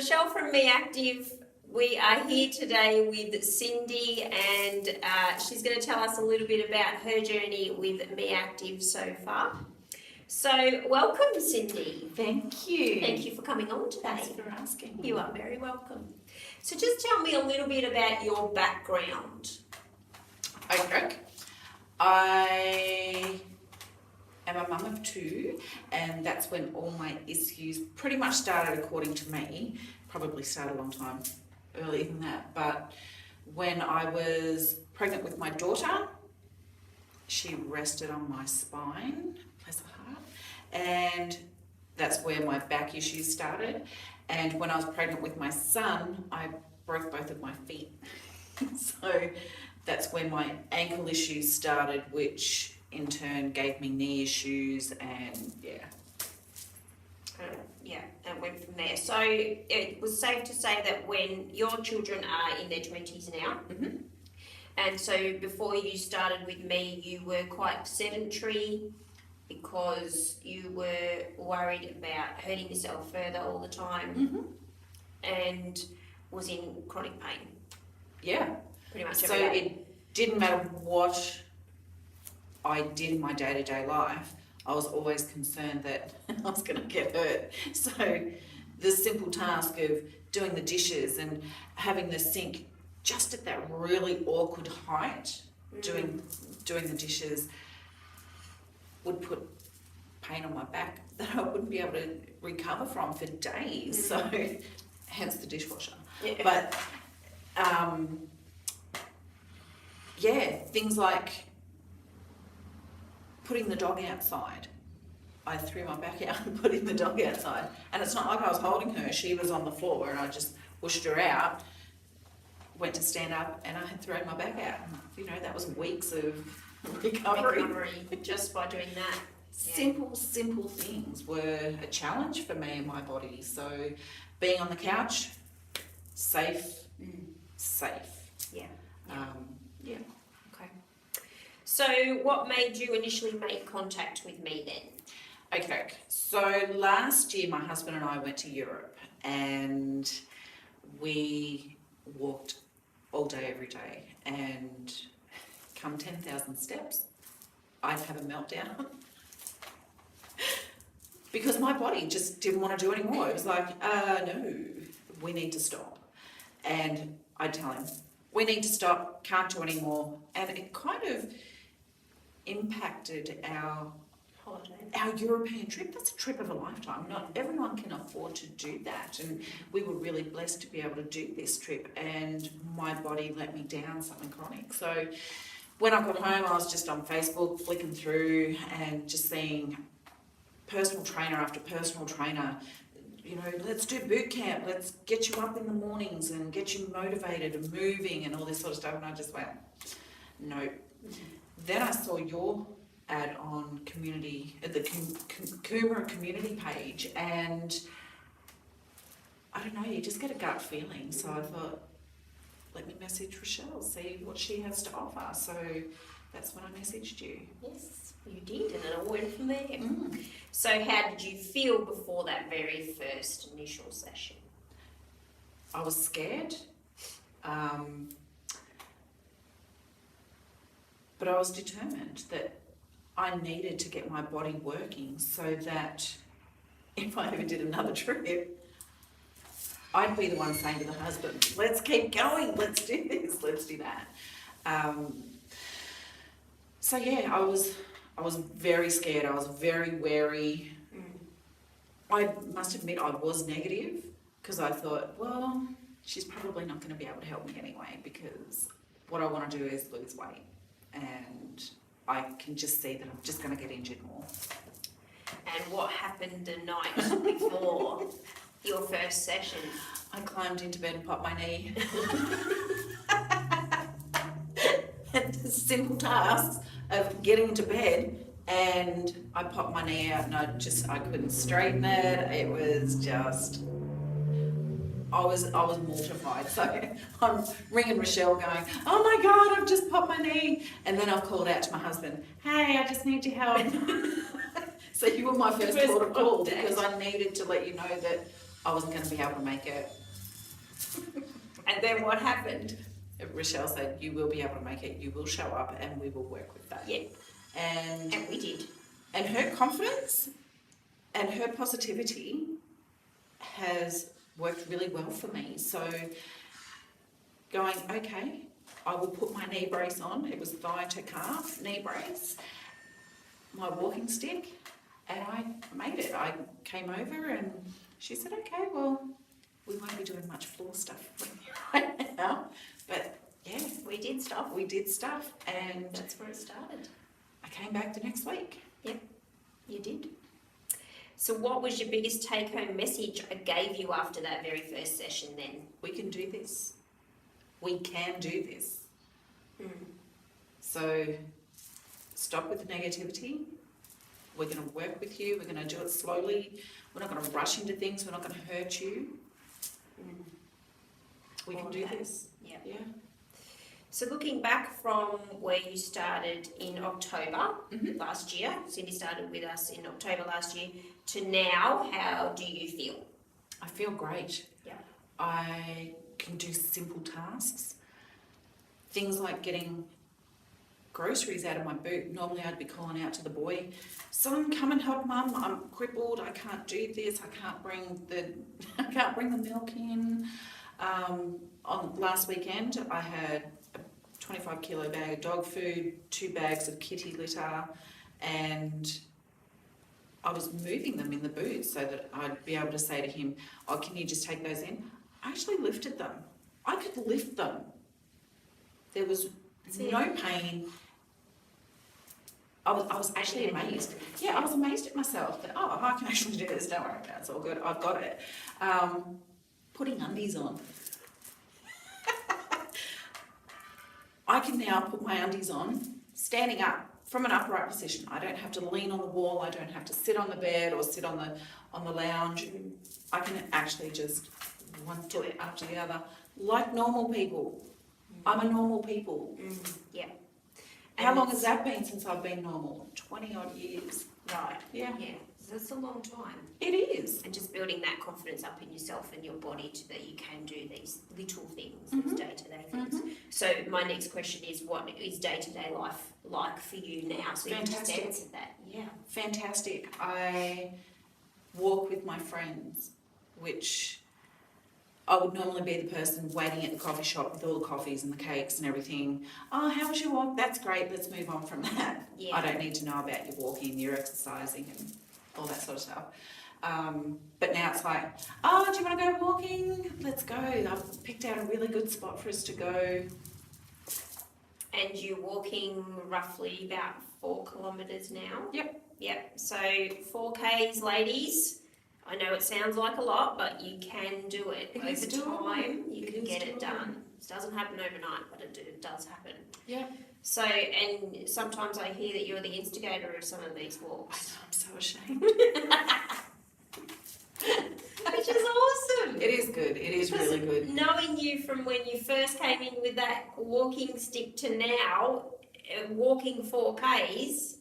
Rochelle from MEE Active. We are here today with Cindie, and she's going to tell us a little bit about her journey with MEE Active so far. So, welcome, Cindie. Thank you. Thank you for coming on today. Thanks for asking. You are very welcome. So, just tell me a little bit about your background. Okay. I am a mum of two, and that's when all my issues pretty much started, according to me. Probably started a long time earlier than that, but when I was pregnant with my daughter, she rested on my spine, bless her heart, and that's where my back issues started. And when I was pregnant with my son, I broke both of my feet. So that's when my ankle issues started, which in turn gave me knee issues, and And went from there. So it was safe to say that when your children are in their 20s now, and so before you started with me, you were quite sedentary because you were worried about hurting yourself further all the time, and was in chronic pain. Yeah. Pretty much So every day. it didn't matter what I did in my day-to-day life, I was always concerned that I was going to get hurt. So the simple task of doing the dishes and having the sink just at that really awkward height, doing the dishes, would put pain on my back that I wouldn't be able to recover from for days. So hence the dishwasher. Yeah. But things like putting the dog outside. I threw my back out and putting the dog outside. And it's not like I was holding her, she was on the floor and I just pushed her out, went to stand up, and I had thrown my back out. You know, that was weeks of recovery. Just by doing that. Simple things were a challenge for me and my body. So being on the couch, safe. Yeah. Yeah. Okay. So what made you initially make contact with me then? Okay, so last year my husband and I went to Europe and we walked all day, every day, and come 10,000 steps, I'd have a meltdown because my body just didn't want to do anymore. It was like, no, we need to stop. And I'd tell him, we need to stop, can't do anymore. And it kind of impacted our European trip. That's a trip of a lifetime. Not everyone can afford to do that, and we were really blessed to be able to do this trip, and my body let me down something chronic. So when I got home, I was just on Facebook flicking through and just seeing personal trainer after personal trainer, you know, let's do boot camp, let's get you up in the mornings and get you motivated and moving and all this sort of stuff, and I just went, no. Then I saw your ad on community, the Coomera community page, and I don't know, you just get a gut feeling. So I thought, let me message Rochelle, see what she has to offer. So that's when I messaged you. Yes, you did, and it went from there. So how did you feel before that very first initial session? I was scared, but I was determined that I needed to get my body working so that if I ever did another trip, I'd be the one saying to the husband, let's keep going, let's do this, let's do that. So yeah, I was very scared, I was very wary. I must admit I was negative because I thought, well, she's probably not going to be able to help me anyway, because what I want to do is lose weight, and I can just see that I'm just going to get injured more. And what happened the night before your first session? I climbed into bed and popped my knee. And the simple tasks of getting into bed, and I popped my knee out and I couldn't straighten it. It was just, I was mortified. So I'm ringing Rochelle going, oh my God, I've just popped my knee. And then I've called out to my husband, hey, I just need your help. So you were my first port of call, because I needed to let you know that I wasn't going to be able to make it. And then what happened? Rochelle said, you will be able to make it, you will show up, and we will work with that. Yeah. And we did. And her confidence and her positivity has worked really well for me. So going, okay, I will put my knee brace on. It was thigh to calf knee brace, my walking stick, and I made it. I came over and she said, okay, well, we won't be doing much floor stuff right now, but yeah, We did stuff. we did stuff, and That's where it started. I came back the next week. You did. So what was your biggest take-home message I gave you after that very first session then? We can do this. We can do this. Mm. So stop with the negativity. We're going to work with you. We're going to do it slowly. We're not going to rush into things. We're not going to hurt you. Mm. We All can of do that. this. Yeah. Yeah. So looking back from where you started in October Mhm. last year, Cindie started with us in October last year, to now, how do you feel? I feel great. Yeah. I can do simple tasks. Things like getting groceries out of my boot. Normally I'd be calling out to the boy, son, come and help mum, I'm crippled, I can't do this, I can't bring the milk in. On last weekend I had a 25 kilo bag of dog food, 2 bags of kitty litter, and I was moving them in the boot so that I'd be able to say to him, oh, can you just take those in? I actually lifted them. I could lift them. There was no pain. I was actually amazed. Yeah, I was amazed at myself that, oh, I can actually do this. Don't worry about it. It's all good. I've got it. Putting undies on. I can now put my undies on standing up from an upright position. I don't have to lean on the wall. I don't have to sit on the bed or sit on the lounge. I can actually just one foot after the other, like normal people. I'm a normal people. Yeah. How long has that been since I've been normal? 20 odd years. Right. Yeah. Yeah. So that's a long time. It is. And just building that confidence up in yourself and your body to that you can do these little things, Mhm. these day-to-day things. So my next question is, what is day-to-day life like for you now? So you just Fantastic. answered that. Yeah. Fantastic. I walk with my friends, which I would normally be the person waiting at the coffee shop with all the coffees and the cakes and everything. Oh, how was your walk? That's great. Let's move on from that. Yeah. I don't need to know about your walking, your exercising and all that sort of stuff. But now it's like, oh, do you want to go walking? Let's go. I've picked out a really good spot for us to go. And you're walking roughly about 4 kilometres now? Yep. Yep. So 4Ks, ladies. I know it sounds like a lot, but you can do it. It is Over doable. time, you It can is get it doable. done. It doesn't happen overnight, but it does happen. Yeah. So, and sometimes I hear that you're the instigator of some of these I walks, know, I'm so ashamed. which is awesome. It is good. It is really good. Knowing you from when you first came in with that walking stick to now, walking 4Ks,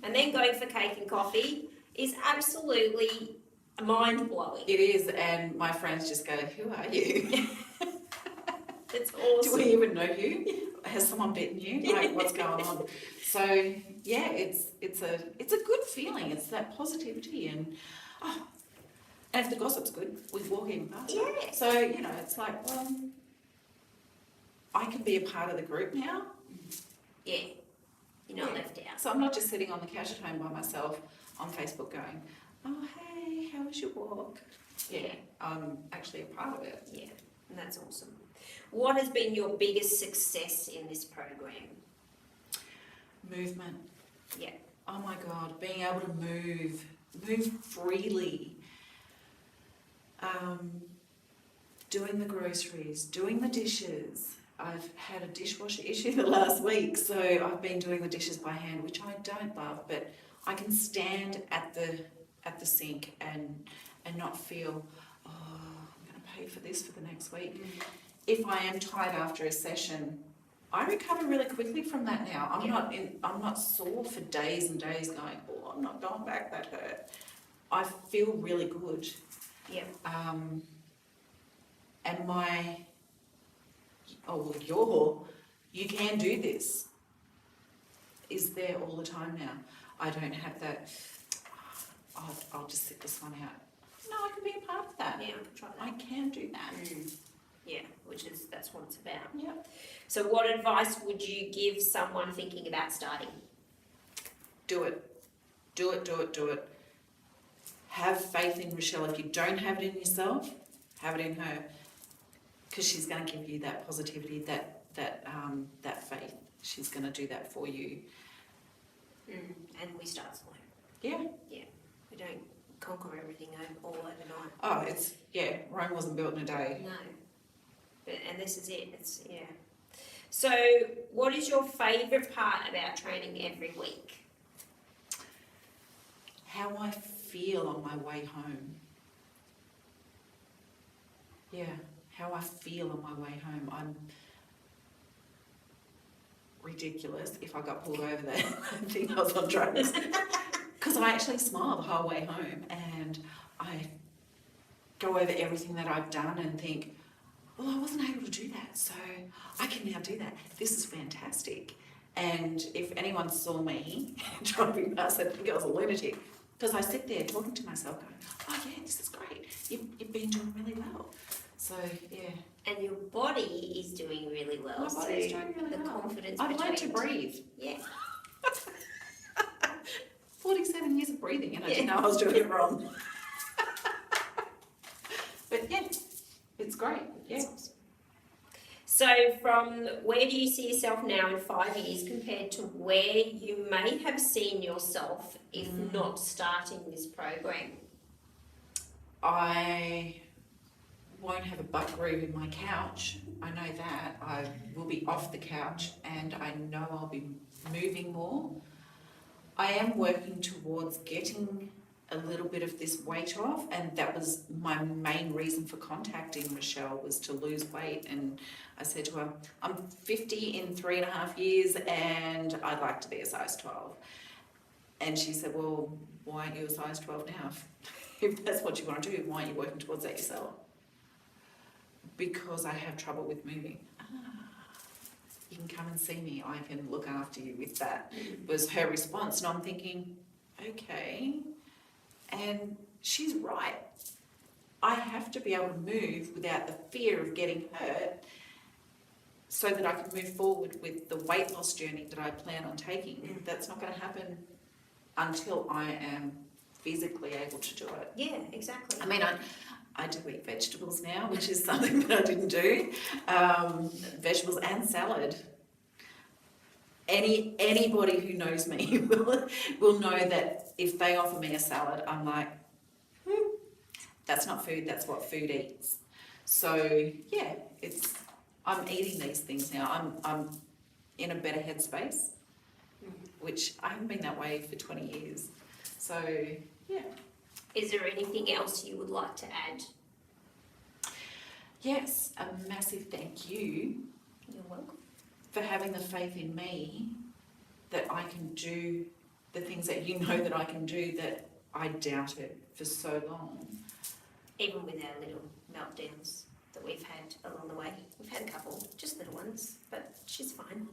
and then going for cake and coffee is absolutely mind-blowing. It is, and my friends just go, who are you? It's Do awesome. we even know you? Has someone bitten you? Like, what's going on? So yeah, it's a good feeling. It's that positivity and and if the gossip's good, we walk even faster. Yeah. So it's like, well, I can be a part of the group now. Yeah. You're not Yeah. left out. So I'm not just sitting on the couch at home by myself on Facebook going, oh hey, how was your walk? Yeah, I'm actually a part of it. Yeah, and that's awesome. What has been your biggest success in this program? Movement. Yeah. Oh my God, being able to move freely. Doing the groceries, doing the dishes. I've had a dishwasher issue the last week, so I've been doing the dishes by hand, which I don't love, but I can stand at the sink and not feel, oh, I'm going to pay for this for the next week. If I am tired after a session, I recover really quickly from that now. I'm not sore for days and days going, oh, I'm not going back, that hurt. I feel really good. Yeah. And you can do this is there all the time now. I don't have that, I'll just sit this one out. No, I can be a part of that. Yeah, I can try that. I can do that. Yeah, that's what it's about. Yeah. So what advice would you give someone thinking about starting? Do it. Do it, do it, do it. Have faith in Rochelle. If you don't have it in yourself, have it in her. Because she's going to give you that positivity, that faith. She's going to do that for you. And we start slow. Yeah. Yeah. We don't conquer everything all overnight. Oh, Rome wasn't built in a day. No. And this is it. So, what is your favourite part about training every week? How I feel on my way home. Yeah, how I feel on my way home. I'm ridiculous. If I got pulled over there, I think I was on drugs. Because I actually smile the whole way home, and I go over everything that I've done and think, well, I wasn't able to do that, so I can now do that. This is fantastic. And if anyone saw me driving past, they'd think I was a lunatic. Because I sit there talking to myself going, oh yeah, this is great. You've been doing really well. So, yeah. And your body is doing really well. My body is doing really well. The confidence I've learned to breathe. Yeah. 47 years of breathing, and I didn't know I was doing it wrong. But yeah, it's great. Yeah. Awesome. So from where do you see yourself now in 5 years compared to where you may have seen yourself if not starting this program? I won't have a butt groove in my couch. I know that. I will be off the couch, and I know I'll be moving more. I am working towards getting a little bit of this weight off, and that was my main reason for contacting Rochelle, was to lose weight. And I said to her, I'm 50 in 3.5 years and I'd like to be a size 12. And she said, well, why aren't you a size 12 now? If that's what you want to do, why aren't you working towards that yourself? Because I have trouble with moving. You can come and see me, I can look after you with that, was her response. And I'm thinking, okay. And she's right. I have to be able to move without the fear of getting hurt, so that I can move forward with the weight loss journey that I plan on taking. That's not going to happen until I am physically able to do it. Yeah, exactly. I mean, I do eat vegetables now, which is something that I didn't do. Vegetables and salad. Anybody who knows me will know that if they offer me a salad, I'm like, that's not food, that's what food eats. So yeah, I'm eating these things now. I'm in a better headspace, which I haven't been that way for 20 years. So yeah. Is there anything else you would like to add? Yes, a massive thank you. You're welcome. For having the faith in me that I can do the things that you know that I can do, that I doubted for so long. Even with our little meltdowns that we've had along the way. We've had a couple, just little ones, but she's fine.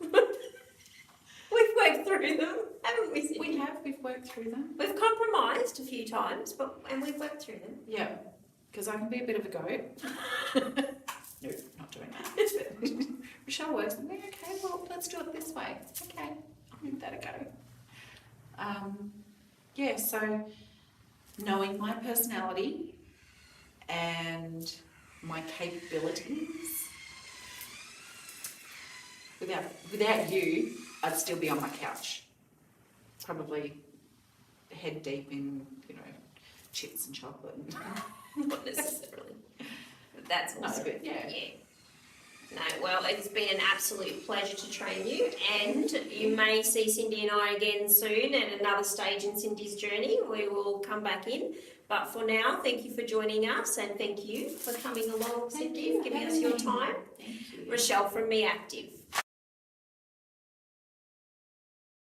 We've worked through them, haven't we, Cindie? We've worked through them. We've compromised a few times, and we've worked through them. Yeah, because I can be a bit of a goat. No, not doing that. Rochelle works with me. Okay, well, let's do it this way. Okay, I'll give that a go. Yeah, so knowing my personality and my capabilities, without you, I'd still be on my couch, probably head deep in, chips and chocolate. Not necessarily. But that's No, awesome. but yeah. No, well, it's been an absolute pleasure to train you, and you may see Cindie and I again soon at another stage in Cindie's journey. We will come back in. But for now, thank you for joining us, and thank you for coming along, Cindie, and giving us your time. Thank you. Rochelle from MEE Active.